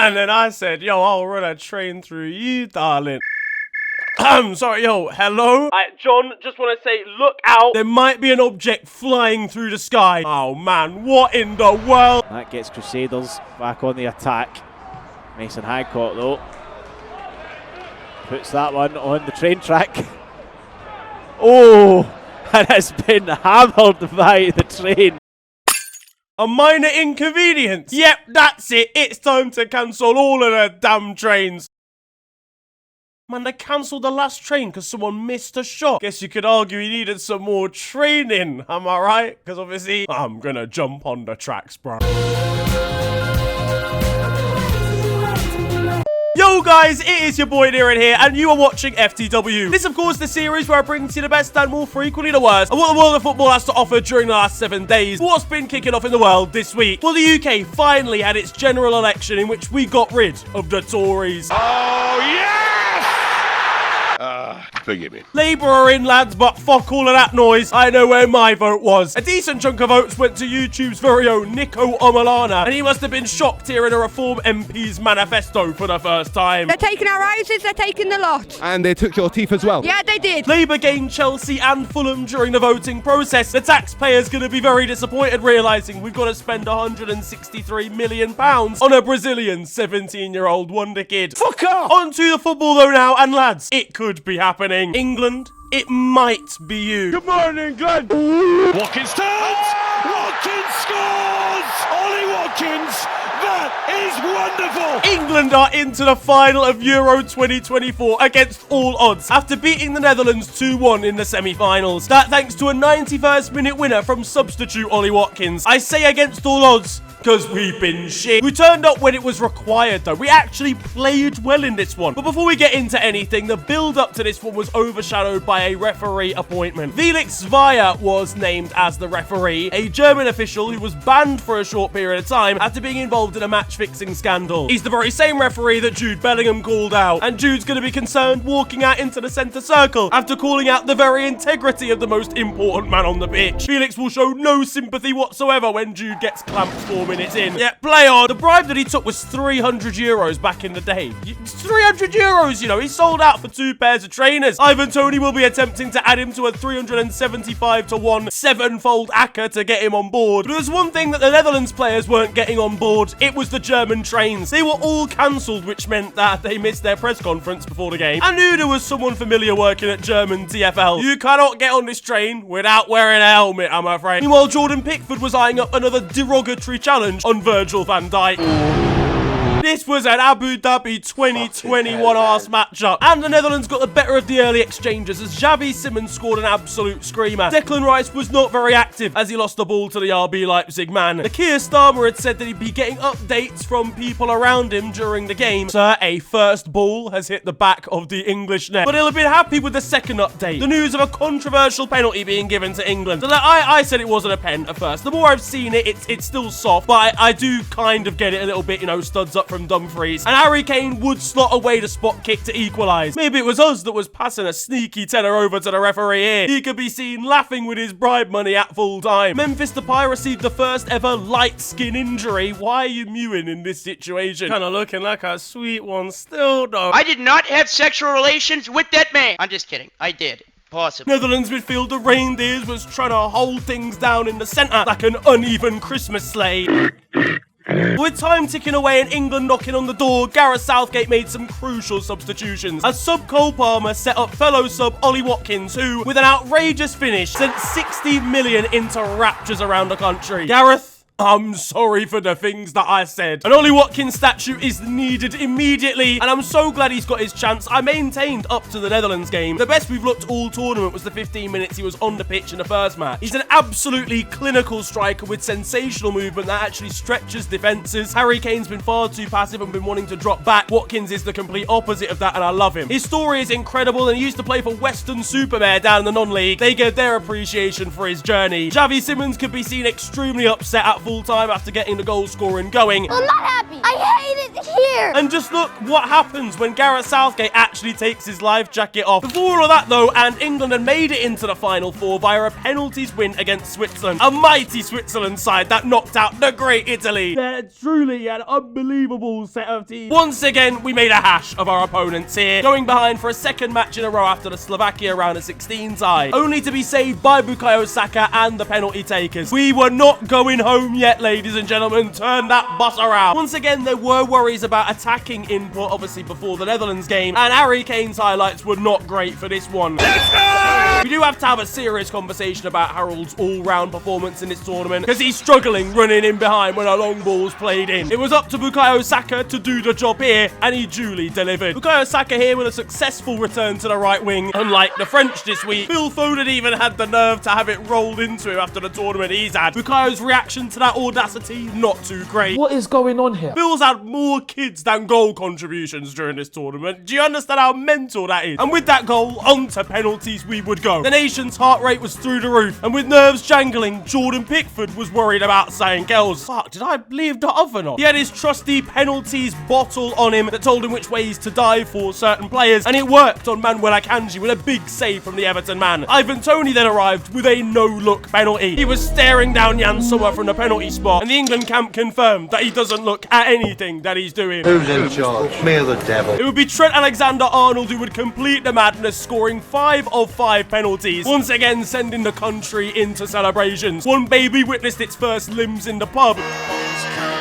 And then I said, yo, I'll run a train through you, darling. Sorry, yo, hello? John, just want to say, look out. There might be an object flying through the sky. Oh, man, what in the world? That gets Crusaders back on the attack. Mason Hancock, though, puts that one on the train track. Oh, and it's been hammered by the train. A minor inconvenience. Yep, that's it. It's time to cancel all of the damn trains. Man, they cancelled the last train because someone missed a shot. Guess you could argue he needed some more training. Am I right? Because obviously, I'm gonna jump on the tracks, bro. Yo guys, it is your boy Niran here, and you are watching FTW. This, of course, the series where I bring to you the best and more frequently the worst of what the world of football has to offer during the last 7 days. What's been kicking off in the world this week? Well, the UK finally had its general election in which we got rid of the Tories. Oh, yes! Forgive me. Labour are in, lads, but fuck all of that noise. I know where my vote was. A decent chunk of votes went to YouTube's very own Nico Omalana, and he must have been shocked hearing a Reform MP's manifesto for the first time. They're taking our houses, they're taking the lot. And they took your teeth as well. Yeah, they did. Labour gained Chelsea and Fulham during the voting process. The taxpayer's going to be very disappointed realising we've got to spend £163 million on a Brazilian 17-year-old wonder kid. Fuck off! On to the football though now, and lads, it could be happening. England, it might be you. Good morning, England! Watkins turns! Watkins scores! Ollie Watkins! That is wonderful! England are into the final of Euro 2024 against all odds after beating the Netherlands 2-1 in the semi-finals. That thanks to a 91st minute winner from substitute Ollie Watkins. I say against all odds because we've been shit. We turned up when it was required though. We actually played well in this one. But before we get into anything, the build up to this one was overshadowed by a referee appointment. Felix Zweier was named as the referee, a German official who was banned for a short period of time after being involved in a match-fixing scandal. He's the very same referee that Jude Bellingham called out, and Jude's going to be concerned walking out into the centre circle after calling out the very integrity of the most important man on the pitch. Felix will show no sympathy whatsoever when Jude gets clamped 4 minutes in. Yeah, play on. The bribe that he took was €300 back in the day. €300, you know, he sold out for 2 pairs of trainers. Ivan Toney will be attempting to add him to a 375-to-1 7-fold acca to get him on board. But there's one thing that the Netherlands players weren't getting on board. It was the German trains. They were all cancelled, which meant that they missed their press conference before the game. I knew there was someone familiar working at German TfL. You cannot get on this train without wearing a helmet, I'm afraid. Meanwhile, Jordan Pickford was eyeing up another derogatory challenge on Virgil van Dijk. This was an Abu Dhabi 2021 arse matchup, and the Netherlands got the better of the early exchanges as Xavi Simons scored an absolute screamer. Declan Rice was not very active as he lost the ball to the RB Leipzig man. The Keir Starmer had said that he'd be getting updates from people around him during the game. Sir, a first ball has hit the back of the English net, but he'll have been happy with the second update. The news of a controversial penalty being given to England. So I said it wasn't a pen at first. The more I've seen it, it's still soft, but I do kind of get it a little bit, you know, studs up from Dumfries. And Harry Kane would slot away the spot kick to equalise. Maybe it was us that was passing a sneaky tenner over to the referee here. He could be seen laughing with his bribe money at full time. Memphis Depay received the first ever light skin injury. Why are you mewing in this situation? Kind of looking like a sweet one still, though. I did not have sexual relations with that man. I'm just kidding. I did. Possibly. Netherlands midfielder Reindeers was trying to hold things down in the centre like an uneven Christmas sleigh. With time ticking away and England knocking on the door, Gareth Southgate made some crucial substitutions as sub Cole Palmer set up fellow sub Ollie Watkins, who, with an outrageous finish, sent 60 million into raptures around the country. Gareth, I'm sorry for the things that I said. An Ollie Watkins statue is needed immediately, and I'm so glad he's got his chance. I maintained up to the Netherlands game. The best we've looked all tournament was the 15 minutes he was on the pitch in the first match. He's an absolutely clinical striker with sensational movement that actually stretches defenses. Harry Kane's been far too passive and been wanting to drop back. Watkins is the complete opposite of that, and I love him. His story is incredible, and he used to play for Western Supermare down in the non-league. They gave their appreciation for his journey. Xavi Simons could be seen extremely upset at full time after getting the goal scoring going. I'm not happy. I hate it here. here. And just look what happens when Gareth Southgate actually takes his life jacket off. Before all of that though, and England had made it into the Final Four via a penalties win against Switzerland. A mighty Switzerland side that knocked out the great Italy. They're truly an unbelievable set of teams. Once again, we made a hash of our opponents here, going behind for a second match in a row after the Slovakia round of 16 tie, only to be saved by Bukayo Saka and the penalty takers. We were not going home yet, ladies and gentlemen. Turn that bus around. Once again, there were worries about attacking input, obviously before the Netherlands game, and Harry Kane's highlights were not great for this one. We do have to have a serious conversation about Harold's all-round performance in this tournament, because he's struggling running in behind when a long ball's played in. It was up to Bukayo Saka to do the job here, and he duly delivered. Bukayo Saka here with a successful return to the right wing. Unlike the French this week, Phil Foden even had the nerve to have it rolled into him after the tournament he's had. Bukayo's reaction to that audacity, not too great. What is going on here? Phil's had more kids than goal contributions during this tournament. Do you understand how mental that is? And with that goal, on to penalties we would go. The nation's heart rate was through the roof, and with nerves jangling, Jordan Pickford was worried about saying else. Fuck, did I leave the oven on? He had his trusty penalties bottle on him that told him which ways to dive for certain players, and it worked on Manuel Akanji with a big save from the Everton man. Ivan Toney then arrived with a no-look penalty. He was staring down Jan Sommer from the penalty spot, and the England camp confirmed that he doesn't look at anything that he's doing. Who's in charge? Me or the devil? It would be Trent Alexander-Arnold who would complete the madness, scoring 5 of 5 penalties, once again sending the country into celebrations. One baby witnessed its first limbs in the pub.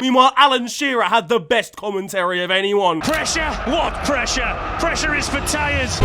Meanwhile, Alan Shearer had the best commentary of anyone. Pressure? What pressure? Pressure is for tyres.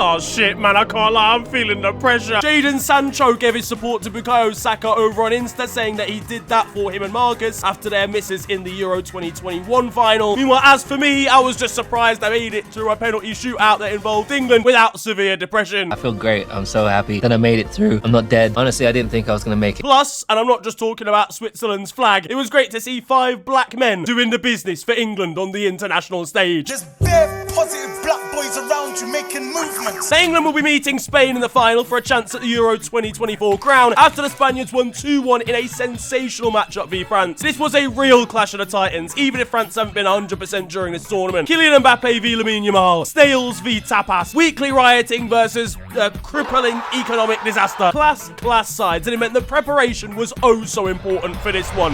Oh shit, man, I can't lie, I'm feeling the pressure. Jadon Sancho gave his support to Bukayo Saka over on Insta, saying that he did that for him and Marcus after their misses in the Euro 2021 final. Meanwhile, as for me, I was just surprised I made it through a penalty shootout that involved England without severe depression. I feel great. I'm so happy that I made it through. I'm not dead. Honestly, I didn't think I was going to make it. Plus, and I'm not just talking about Switzerland's flag, it was great to see 5 black men doing the business for England on the international stage. There's bare positive black boys around you making movements. England will be meeting Spain in the final for a chance at the Euro 2024 crown after the Spaniards won 2-1 in a sensational matchup v France. This was a real clash of the titans, even if France haven't been 100% during this tournament. Kylian Mbappe v Lamine Yamal, Stales v Tapas, weekly rioting versus crippling economic disaster. Class sides, and it meant the preparation was oh so important for this one.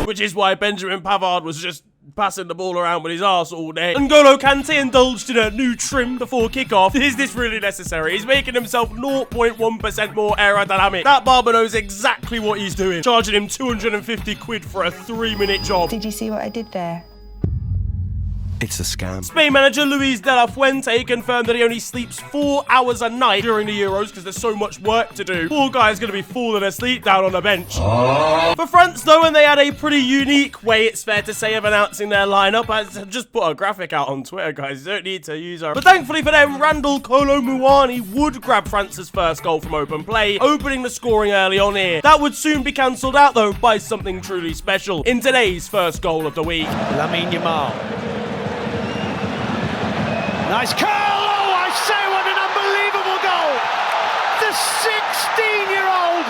Which is why Benjamin Pavard was just passing the ball around with his arse all day. N'Golo Kante indulged in a new trim before kickoff. Is this really necessary? He's making himself 0.1% more aerodynamic. That barber knows exactly what he's doing, charging him 250 quid for a 3-minute job. Did you see what I did there? It's a scam. Spain manager Luis de la Fuente confirmed that he only sleeps 4 hours a night during the Euros because there's so much work to do. Poor guy's going to be falling asleep down on the bench. For France, though, and they had a pretty unique way, it's fair to say, of announcing their lineup. I just put a graphic out on Twitter, guys. You don't need to use our... But thankfully for them, Randall Kolo Muani would grab France's first goal from open play, opening the scoring early on here. That would soon be cancelled out, though, by something truly special in today's first goal of the week. Lamine Yamal. Nice curl! Oh, I say, what an unbelievable goal! The 16-year-old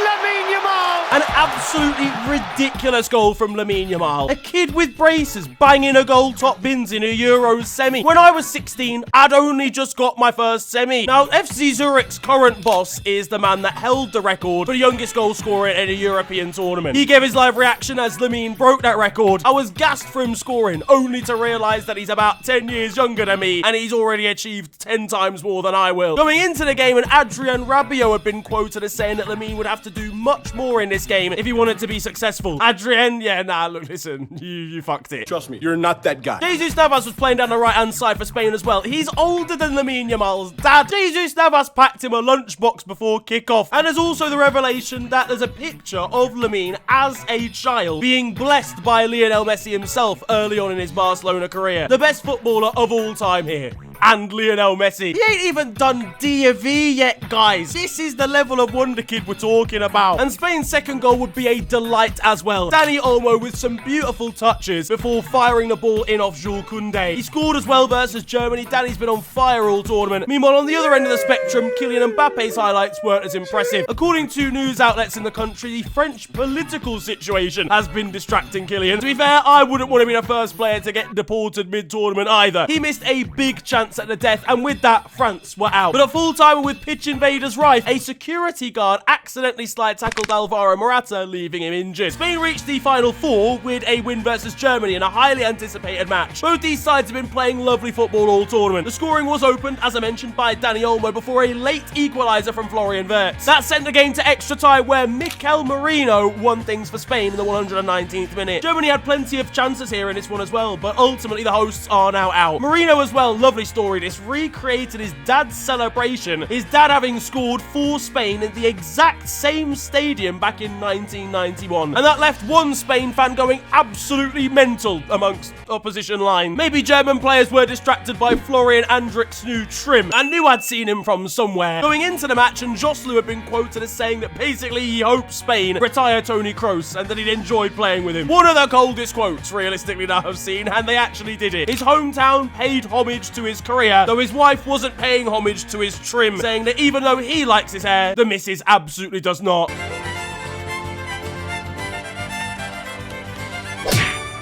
Lamine Yamal! An absolutely ridiculous goal from Lamine Yamal. A kid with braces banging a goal top bins in a Euros semi. When I was 16, I'd only just got my first semi. Now, FC Zurich's current boss is the man that held the record for the youngest goal scorer in a European tournament. He gave his live reaction as Lamine broke that record. I was gassed for him scoring, only to realise that he's about 10 years younger than me, and he's already achieved 10 times more than I will. Going into the game, and Adrien Rabiot had been quoted as saying that Lamine would have to do much more in this game if he wanted to be successful. Adrien, yeah, nah, look, listen, you fucked it. Trust me, you're not that guy. Jesus Navas was playing down the right-hand side for Spain as well. He's older than Lamine Yamal's dad. Jesus Navas packed him a lunchbox before kickoff. And there's also the revelation that there's a picture of Lamine as a child being blessed by Lionel Messi himself early on in his Barcelona career. The best footballer of all time here. and Lionel Messi. He ain't even done D of E yet, guys. This is the level of wonder kid we're talking about. And Spain's second goal would be a delight as well. Dani Olmo with some beautiful touches before firing the ball in off Jules Koundé. He scored as well versus Germany. Dani's been on fire all tournament. Meanwhile, on the other end of the spectrum, Kylian Mbappe's highlights weren't as impressive. According to news outlets in the country, the French political situation has been distracting Kylian. To be fair, I wouldn't want to be the first player to get deported mid-tournament either. He missed a big chance at the death, and with that, France were out. But at full-time with pitch invaders rife, a security guard accidentally slide tackled Alvaro Morata, leaving him injured. Spain reached the final four with a win versus Germany in a highly anticipated match. Both these sides have been playing lovely football all tournament. The scoring was opened, as I mentioned, by Dani Olmo before a late equaliser from Florian Wirtz. That sent the game to extra time where Mikel Merino won things for Spain in the 119th minute. Germany had plenty of chances here in this one as well, but ultimately the hosts are now out. Merino as well, lovely story. This recreated his dad's celebration, his dad having scored for Spain in the exact same stadium back in 1991. And that left one Spain fan going absolutely mental amongst opposition lines. Maybe German players were distracted by Florian Andrich's new trim. I knew I'd seen him from somewhere. Going into the match, and Joselu had been quoted as saying that basically he hoped Spain retire Toni Kroos and that he'd enjoyed playing with him. One of the coldest quotes, realistically, that I've seen, and they actually did it. His hometown paid homage to his career, though his wife wasn't paying homage to his trim, saying that even though he likes his hair, the missus absolutely does not.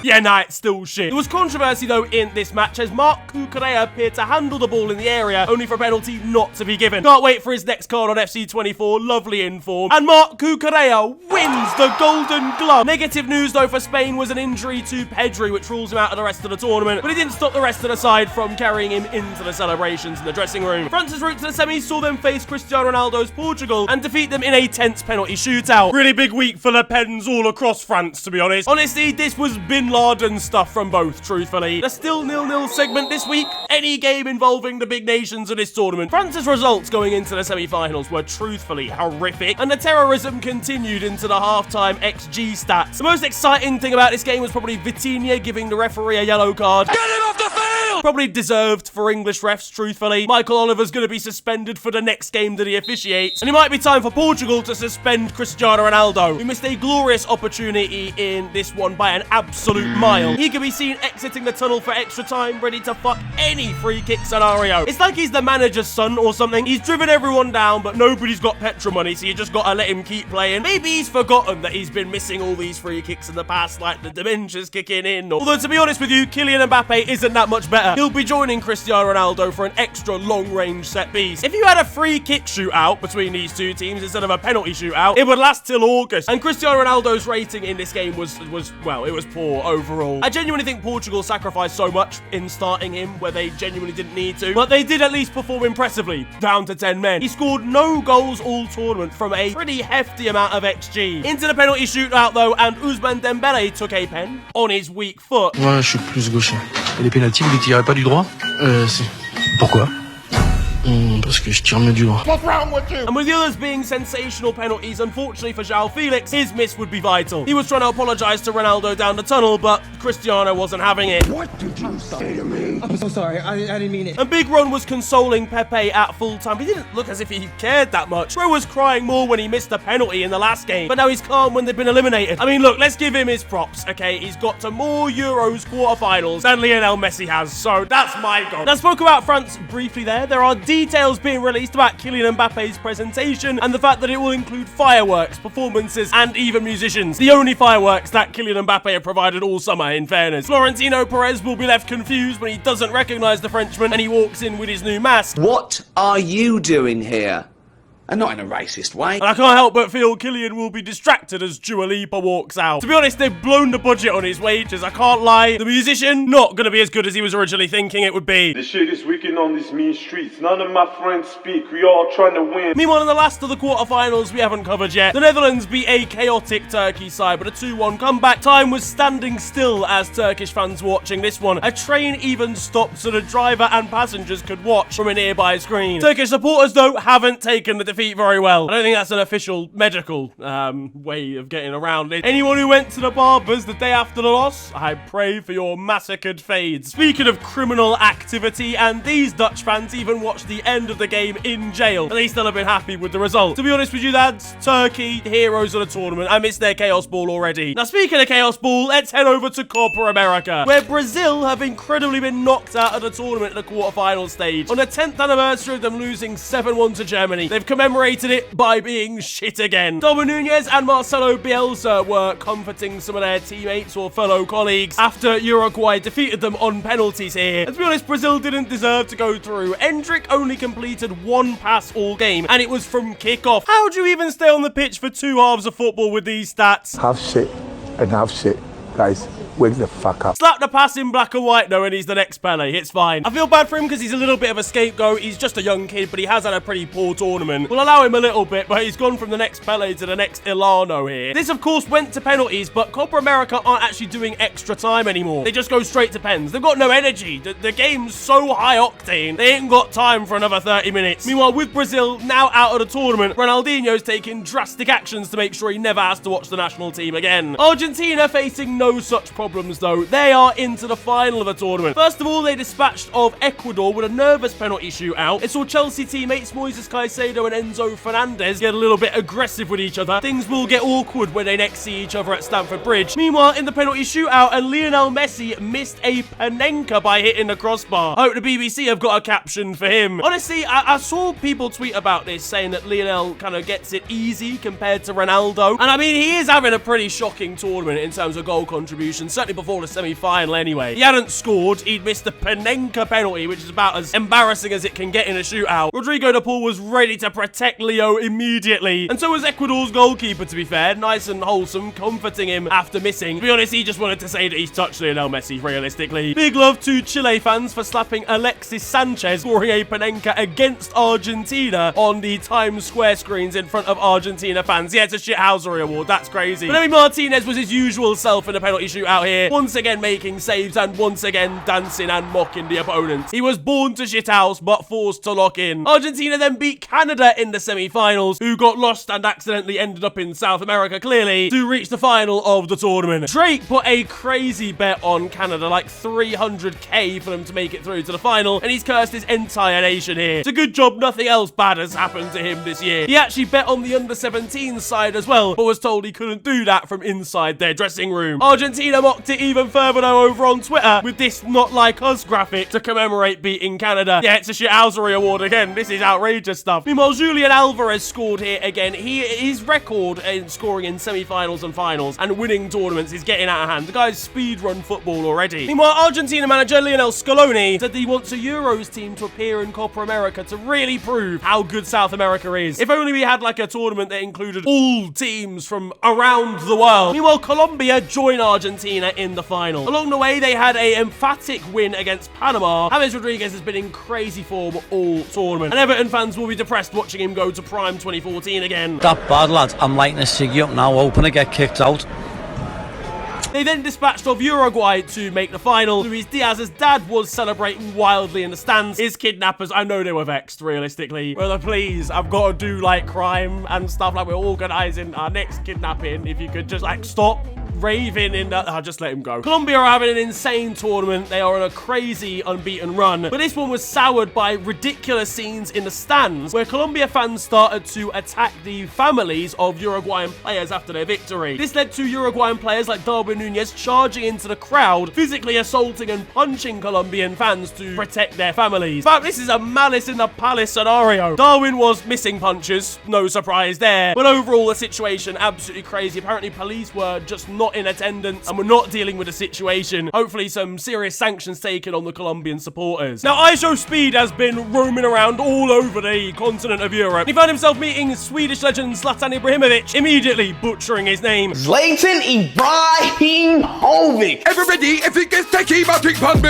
Yeah, nah, it's still shit. There was controversy, though, in this match as Marc Cucurella appeared to handle the ball in the area, only for a penalty not to be given. Can't wait for his next card on FC24, lovely in form. And Marc Cucurella wins the Golden Glove. Negative news, though, for Spain was an injury to Pedri, which rules him out of the rest of the tournament, but it didn't stop the rest of the side from carrying him into the celebrations in the dressing room. France's route to the semis saw them face Cristiano Ronaldo's Portugal and defeat them in a tense penalty shootout. Really big week for Le Pens all across France, to be honest. Honestly, this was Bin Laden stuff from both, truthfully. The still 0-0 segment this week, any game involving the big nations of this tournament. France's results going into the semi-finals were truthfully horrific, and the terrorism continued into the halftime XG stats. The most exciting thing about this game was probably Vitinha giving the referee a yellow card. Get him off the field! Probably deserved for English refs, truthfully. Michael Oliver's going to be suspended for the next game that he officiates, and it might be time for Portugal to suspend Cristiano Ronaldo, who missed a glorious opportunity in this one by an absolute mile. He could be seen exiting the tunnel for extra time, ready to fuck any free kick scenario. It's like he's the manager's son or something. He's driven everyone down, but nobody's got petrol money, so you just gotta let him keep playing. Maybe he's forgotten that he's been missing all these free kicks in the past, like the dementia's kicking in. Although, to be honest with you, Kylian Mbappe isn't that much better. He'll be joining Cristiano Ronaldo for an extra long-range set piece. If you had a free kick shootout between these two teams instead of a penalty shootout, it would last till August. And Cristiano Ronaldo's rating in this game was well, it was poor overall. I genuinely think Portugal sacrificed so much in starting him where they genuinely didn't need to, but they did at least perform impressively, down to 10 men. He scored no goals all tournament from a pretty hefty amount of XG. Into the penalty shootout though, and Ousmane Dembélé took a pen on his weak foot. Moi, je suis plus gaucher. Et les pénaltys, vous les tirez pas du droit? Si. Pourquoi? Parce que je tire mieux du droit. What's wrong with you? And with the others being sensational penalties, unfortunately for João Felix, his miss would be vital. He was trying to apologise to Ronaldo down the tunnel, but Cristiano wasn't having it. What did you say to me? I'm so sorry, I didn't mean it. And Big Ron was consoling Pepe at full time. He didn't look as if he cared that much. Bro was crying more when he missed a penalty in the last game, but now he's calm when they've been eliminated. I mean, look, let's give him his props, okay? He's got to more Euros quarterfinals than Lionel Messi has, so that's my goal. Now, I spoke about France briefly there. There are details being released about Kylian Mbappe's presentation and the fact that it will include fireworks, performances, and even musicians. The only fireworks that Kylian Mbappe have provided all summer, in fairness. Florentino Perez will be left confused when he doesn't recognise the Frenchman and he walks in with his new mask. What are you doing here? And not in a racist way. And I can't help but feel Kylian will be distracted as Dua Lipa walks out. To be honest, they've blown the budget on his wages, I can't lie. The musician, not going to be as good as he was originally thinking it would be. The shit is wicked on these mean streets. None of my friends speak. We all trying to win. Meanwhile, in the last of the quarterfinals we haven't covered yet, the Netherlands beat a chaotic Turkey side, but a 2-1 comeback. Time was standing still as Turkish fans were watching this one. A train even stopped so the driver and passengers could watch from a nearby screen. Turkish supporters, though, haven't taken the defeat very well. I don't think that's an official medical way of getting around it. Anyone who went to the barbers the day after the loss, I pray for your massacred fades. Speaking of criminal activity, and these Dutch fans even watched the end of the game in jail, and they still have been happy with the result. To be honest with you lads, Turkey, heroes of the tournament. I miss their Chaos Ball already. Now speaking of Chaos Ball, let's head over to Copa America, where Brazil have incredibly been knocked out of the tournament at the quarterfinal stage. On the 10th anniversary of them losing 7-1 to Germany, they've commemorated it by being shit again. Darwin Núñez and Marcelo Bielsa were comforting some of their teammates or fellow colleagues after Uruguay defeated them on penalties here. And to be honest, Brazil didn't deserve to go through. Endrick only completed 1 pass all game, and it was from kickoff. How do you even stay on the pitch for 2 halves of football with these stats? Half shit and half shit, guys. Wake the fuck up. Slap the pass in black and white though, and he's the next Pele. It's fine. I feel bad for him because he's a little bit of a scapegoat. He's just a young kid, but he has had a pretty poor tournament. We'll allow him a little bit, but he's gone from the next Pele to the next Ilano here. This, of course, went to penalties, but Copa America aren't actually doing extra time anymore. They just go straight to pens. They've got no energy. The game's so high octane, they ain't got time for another 30 minutes. Meanwhile, with Brazil now out of the tournament, Ronaldinho's taking drastic actions to make sure he never has to watch the national team again. Argentina facing no such problems, though. They are into the final of the tournament. First of all, they dispatched of Ecuador with a nervous penalty shootout. It saw Chelsea teammates Moises Caicedo and Enzo Fernandez get a little bit aggressive with each other. Things will get awkward when they next see each other at Stamford Bridge. Meanwhile, in the penalty shootout, and Lionel Messi missed a Panenka by hitting the crossbar. I hope the BBC have got a caption for him. Honestly, I saw people tweet about this saying that Lionel kind of gets it easy compared to Ronaldo. And I mean, he is having a pretty shocking tournament in terms of goal contribution, certainly before the semi-final anyway. He hadn't scored, he'd missed the Panenka penalty, which is about as embarrassing as it can get in a shootout. Rodrigo de Paul was ready to protect Leo immediately, and so was Ecuador's goalkeeper, to be fair, nice and wholesome, comforting him after missing. To be honest, he just wanted to say that he's touched Lionel Messi, realistically. Big love to Chile fans for slapping Alexis Sanchez scoring a Panenka against Argentina on the Times Square screens in front of Argentina fans. Yeah, it's a shithousery award, that's crazy. But Emi Martinez was his usual self in the penalty shootout here, once again making saves and once again dancing and mocking the opponent. He was born to shithouse but forced to lock in. Argentina then beat Canada in the semi-finals, who got lost and accidentally ended up in South America, clearly, to reach the final of the tournament. Drake put a crazy bet on Canada, like 300k for them to make it through to the final, and he's cursed his entire nation here. It's a good job nothing else bad has happened to him this year. He actually bet on the under-17 side as well, but was told he couldn't do that from inside their dressing room. Argentina mocked it even further though over on Twitter with this "Not Like Us" graphic to commemorate beating Canada. Yeah, it's a shithousery award again. This is outrageous stuff. Meanwhile, Julian Alvarez scored here again. His record in scoring in semi-finals and finals and winning tournaments is getting out of hand. The guy's speedrun football already. Meanwhile, Argentina manager Lionel Scaloni said that he wants a Euros team to appear in Copa America to really prove how good South America is. If only we had like a tournament that included all teams from around the world. Meanwhile, Colombia joined Argentina in the final. Along the way, they had an emphatic win against Panama. James Rodriguez has been in crazy form all tournament, and Everton fans will be depressed watching him go to prime 2014 again. That bad, lad. I'm lighting a ciggy up now, hoping to get kicked out. They then dispatched of Uruguay to make the final. Luis Diaz's dad was celebrating wildly in the stands. His kidnappers, I know they were vexed, realistically. Well, please, I've got to do, like, crime and stuff. Like, we're organising our next kidnapping. If you could just, like, stop raving in that. I'll just let him go. Colombia are having an insane tournament. They are on a crazy unbeaten run. But this one was soured by ridiculous scenes in the stands where Colombia fans started to attack the families of Uruguayan players after their victory. This led to Uruguayan players like Darwin Núñez charging into the crowd, physically assaulting and punching Colombian fans to protect their families. But this is a malice in the palace scenario. Darwin was missing punches, no surprise there. But overall, the situation absolutely crazy. Apparently, police were just not in attendance and we're not dealing with the situation. Hopefully some serious sanctions taken on the Colombian supporters. Now, Isho Speed has been roaming around all over the continent of Europe. He found himself meeting Swedish legend Zlatan Ibrahimovic, immediately butchering his name. Zlatan Ibrahimovic. Everybody, if it gets techie,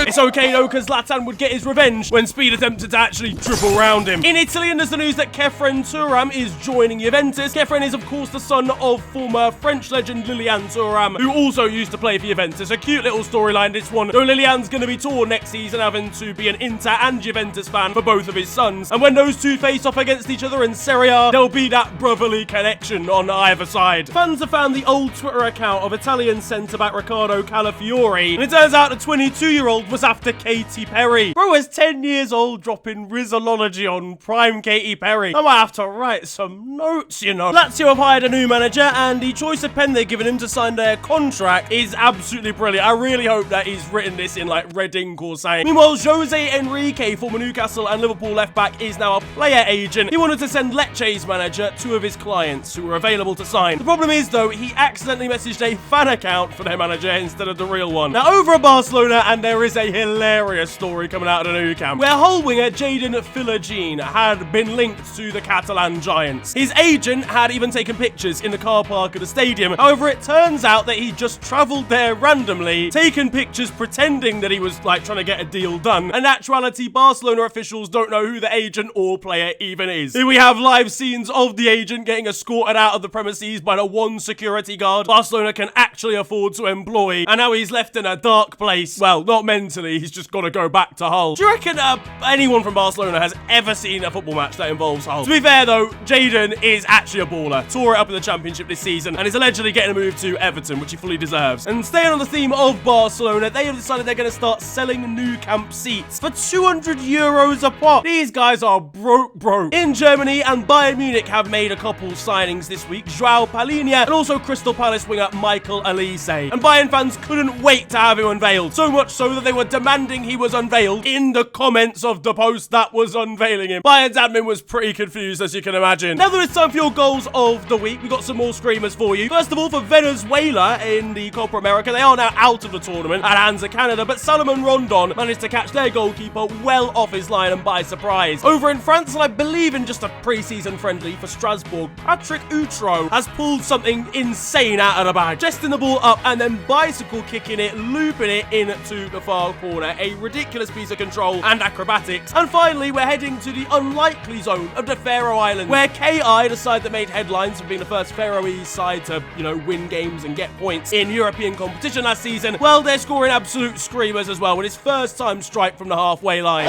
it's okay though, because Zlatan would get his revenge when Speed attempted to actually triple round him. In Italy, and there's the news that Khéphren Thuram is joining Juventus. Khéphren is, of course, the son of former French legend Liliane Thuram, Thuram, who also used to play for Juventus. A cute little storyline, this one, though Lilian's going to be torn next season, having to be an Inter and Juventus fan for both of his sons. And when those two face off against each other in Serie A, there'll be that brotherly connection on either side. Fans have found the old Twitter account of Italian centre-back Riccardo Calafiori, and it turns out the 22-year-old was after Katy Perry. Bro is 10 years old, dropping Rizzology on prime Katy Perry. I might have to write some notes, you know. Lazio have hired a new manager, and the choice of pen they've given him to sign their contract is absolutely brilliant. I really hope that he's written this in like red ink or something. Meanwhile, Jose Enrique, former Newcastle and Liverpool left-back, is now a player agent. He wanted to send Lecce's manager two of his clients who were available to sign. The problem is, though, he accidentally messaged a fan account for their manager instead of the real one. Now, over at Barcelona, and there is a hilarious story coming out of the Nou Camp, where Hull winger Jadon Philogene had been linked to the Catalan Giants. His agent had even taken pictures in the car park of the stadium. However, it turns out that he just travelled there randomly, taken pictures pretending that he was like trying to get a deal done. In actuality, Barcelona officials don't know who the agent or player even is. Here we have live scenes of the agent getting escorted out of the premises by the one security guard Barcelona can actually afford to employ, and now he's left in a dark place. Well, not mentally, he's just got to go back to Hull. Do you reckon anyone from Barcelona has ever seen a football match that involves Hull? To be fair though, Jadon is actually a baller. Tore it up in the Championship this season and is allegedly getting a move to Everton, which he fully deserves. And staying on the theme of Barcelona, they have decided they're going to start selling Nou Camp seats for €200 a pop. These guys are broke. In Germany, and Bayern Munich have made a couple signings this week, João Palhinha and also Crystal Palace winger Michael Elise. And Bayern fans couldn't wait to have him unveiled, so much so that they were demanding he was unveiled in the comments of the post that was unveiling him. Bayern's admin was pretty confused, as you can imagine. Now that it's time for your goals of the week, we've got some more screamers for you. First of all, for Venezuela in the Copa America, they are now out of the tournament at hands of Canada, but Salomon Rondon managed to catch their goalkeeper well off his line and by surprise. Over in France, and I believe in just a pre-season friendly for Strasbourg, Patrick Outreau has pulled something insane out of the bag, jesting the ball up and then bicycle kicking it, looping it into the far corner. A ridiculous piece of control and acrobatics. And finally, we're heading to the unlikely zone of the Faroe Islands, where KI, the side that made headlines for being the first Faroese side to, win games and get points in European competition last season, well, they're scoring absolute screamers as well with his first time strike from the halfway line.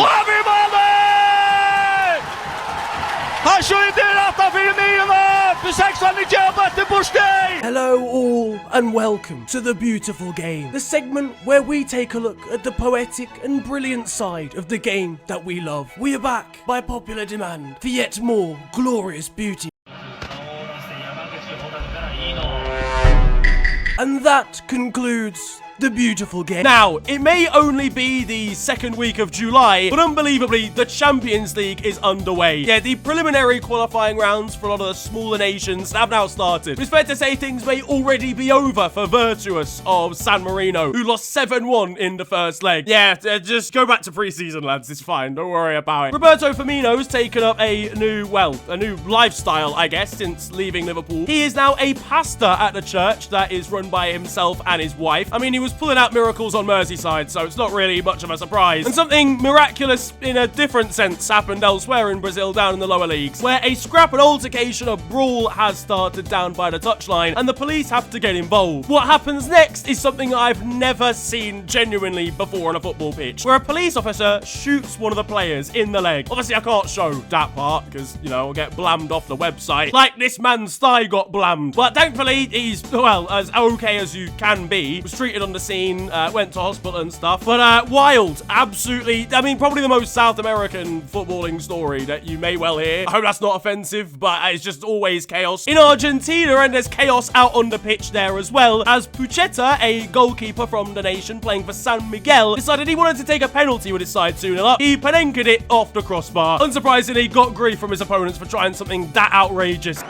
Hello all and welcome to The Beautiful Game, the segment where we take a look at the poetic and brilliant side of the game that we love. We are back by popular demand for yet more glorious beauty. And that concludes The Beautiful Game. Now, it may only be the second week of July, but unbelievably, the Champions League is underway. Yeah, the preliminary qualifying rounds for a lot of the smaller nations have now started. It's fair to say things may already be over for Virtus of San Marino, who lost 7-1 in the first leg. Yeah, just go back to pre-season, lads. It's fine. Don't worry about it. Roberto Firmino's taken up a new lifestyle, I guess, since leaving Liverpool. He is now a pastor at the church that is run by himself and his wife. I mean, he was pulling out miracles on Merseyside, so it's not really much of a surprise. And something miraculous in a different sense happened elsewhere in Brazil down in the lower leagues, where a scrap and altercation, a brawl has started down by the touchline, and the police have to get involved. What happens next is something I've never seen genuinely before on a football pitch, where a police officer shoots one of the players in the leg. Obviously, I can't show that part because, I'll get blammed off the website, like this man's thigh got blammed. But thankfully, he's, as okay as you can be. Was treated on the scene, went to hospital and stuff. But wild, absolutely, probably the most South American footballing story that you may well hear. I hope that's not offensive, but it's just always chaos. In Argentina, and there's chaos out on the pitch there as well, as Pucheta, a goalkeeper from the nation playing for San Miguel, decided he wanted to take a penalty with his side 2-0 up. He penenkered it off the crossbar. Unsurprisingly, got grief from his opponents for trying something that outrageous.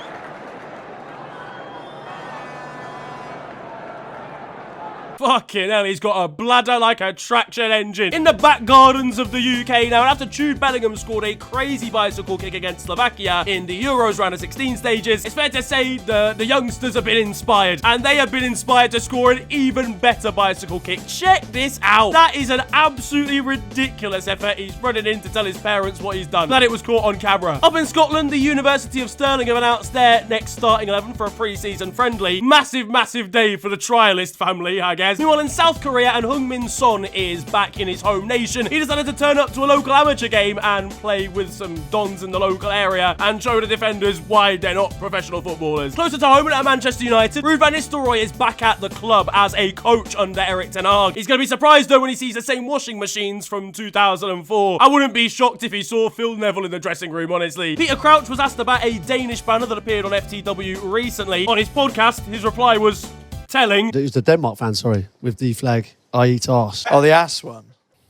Fucking hell, he's got a bladder like a traction engine. In the back gardens of the UK now, and after Jude Bellingham scored a crazy bicycle kick against Slovakia in the Euros round of 16 stages, it's fair to say the youngsters have been inspired, and they have been inspired to score an even better bicycle kick. Check this out. That is an absolutely ridiculous effort. He's running in to tell his parents what he's done. Glad it was caught on camera. Up in Scotland, the University of Stirling have announced their next starting 11 for a pre-season friendly. Massive, massive day for the trialist family, I guess. Meanwhile, in South Korea, and Heung-min Son is back in his home nation. He decided to turn up to a local amateur game and play with some dons in the local area and show the defenders why they're not professional footballers. Closer to home at Manchester United, Ruud van Nistelrooy is back at the club as a coach under Erik ten Hag. He's going to be surprised though when he sees the same washing machines from 2004. I wouldn't be shocked if he saw Phil Neville in the dressing room, honestly. Peter Crouch was asked about a Danish banner that appeared on FTW recently. On his podcast, his reply was telling. It was the Denmark fan, sorry, with the flag, I eat arse. Oh, the ass one.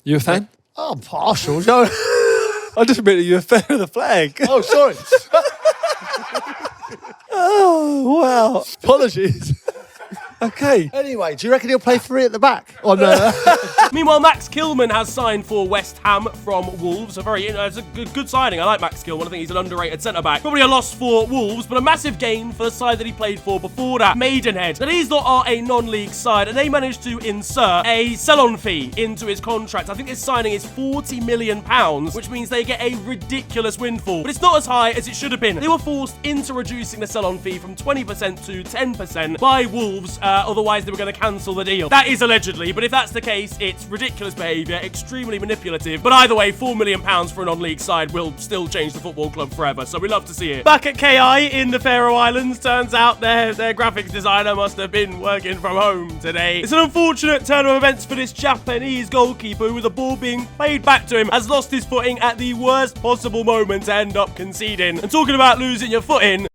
You a fan? Oh, I'm partial. Joe. I just admit that you're a fan of the flag. Oh, sorry. Oh, wow. Apologies. Okay. Anyway, do you reckon he'll play 3 at the back? Oh, no. Meanwhile, Max Kilman has signed for West Ham from Wolves. It's a good signing. I like Max Kilman. I think he's an underrated centre-back. Probably a loss for Wolves, but a massive gain for the side that he played for before that, Maidenhead. Now, these lot are a non-league side, and they managed to insert a sell-on fee into his contract. I think his signing is £40 million, which means they get a ridiculous windfall. But it's not as high as it should have been. They were forced into reducing the sell-on fee from 20% to 10% by Wolves. Otherwise, they were going to cancel the deal. That is allegedly, but if that's the case, it's ridiculous behaviour, extremely manipulative. But either way, £4 million for a non-league side will still change the football club forever, so we love to see it. Back at KI in the Faroe Islands, turns out their graphics designer must have been working from home today. It's an unfortunate turn of events for this Japanese goalkeeper who, with the ball being played back to him, has lost his footing at the worst possible moment to end up conceding. And talking about losing your footing,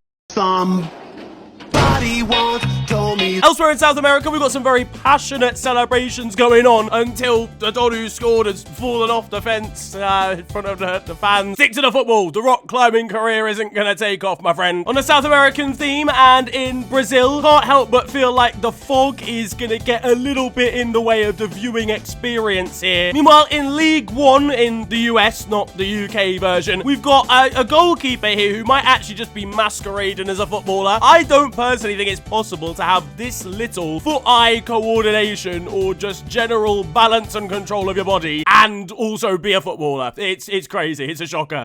elsewhere in South America, we've got some very passionate celebrations going on until the Don who scored has fallen off the fence in front of the fans. Stick to the football. The rock climbing career isn't going to take off, my friend. On the South American theme, and in Brazil, can't help but feel like the fog is going to get a little bit in the way of the viewing experience here. Meanwhile, in League One in the US, not the UK version, we've got a goalkeeper here who might actually just be masquerading as a footballer. I don't personally think it's possible to have this little foot-eye coordination or just general balance and control of your body and also be a footballer. It's crazy. It's a shocker.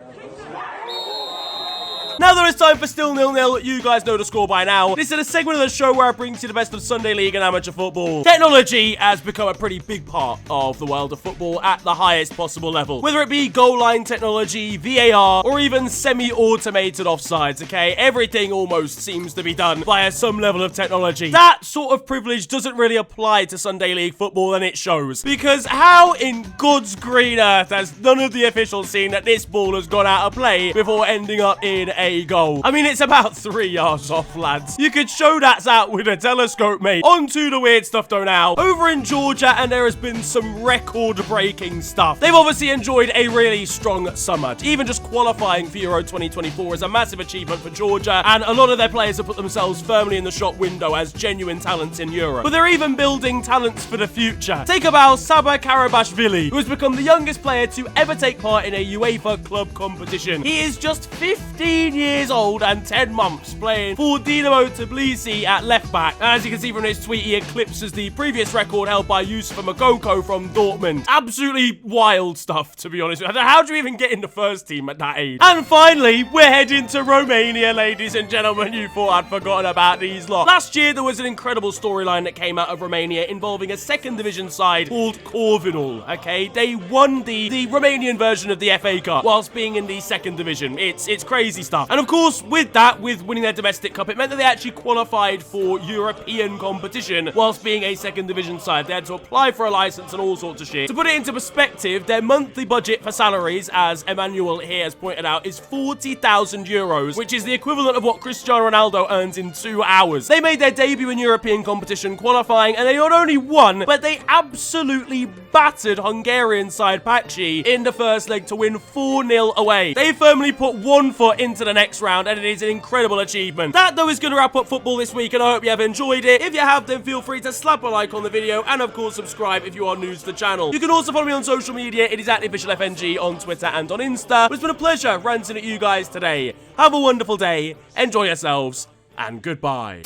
Now there is time for Still 0-0. You guys know the score by now. This is a segment of the show where I bring to you the best of Sunday League and amateur football. Technology has become a pretty big part of the world of football at the highest possible level. Whether it be goal line technology, VAR, or even semi-automated offsides, okay? Everything almost seems to be done via some level of technology. That sort of privilege doesn't really apply to Sunday League football, and it shows. Because how in God's green earth has none of the officials seen that this ball has gone out of play before ending up in a goal? I mean, it's about 3 yards off, lads. You could show that's out with a telescope, mate. On to the weird stuff, though, now. Over in Georgia, and there has been some record-breaking stuff. They've obviously enjoyed a really strong summer. Even just qualifying for Euro 2024 is a massive achievement for Georgia, and a lot of their players have put themselves firmly in the shop window as genuine talents in Europe. But they're even building talents for the future. Take about Saba Karabashvili, who has become the youngest player to ever take part in a UEFA club competition. He is just 15 years old and 10 months playing for Dinamo Tbilisi at left back. And as you can see from his tweet, he eclipses the previous record held by Youssef Makoko from Dortmund. Absolutely wild stuff, to be honest. How do you even get in the first team at that age? And finally, we're heading to Romania, ladies and gentlemen. You thought I'd forgotten about these lot. Last year, there was an incredible storyline that came out of Romania involving a second division side called Corvinul, okay? They won the Romanian version of the FA Cup whilst being in the second division. It's crazy stuff. And of course, with winning their domestic cup, it meant that they actually qualified for European competition whilst being a second division side. They had to apply for a license and all sorts of shit. To put it into perspective, their monthly budget for salaries, as Emmanuel here has pointed out, is 40,000 euros, which is the equivalent of what Cristiano Ronaldo earns in 2 hours. They made their debut in European competition qualifying, and they not only won, but they absolutely battered Hungarian side Pakshi in the first leg to win 4-0 away. They firmly put one foot into the next round, and it is an incredible achievement. That, though, is going to wrap up football this week, and I hope you have enjoyed it. If you have, then feel free to slap a like on the video, and of course, subscribe if you are new to the channel. You can also follow me on social media. It is @officialfng on Twitter and on Insta. It's been a pleasure ranting at you guys today. Have a wonderful day, enjoy yourselves, and goodbye.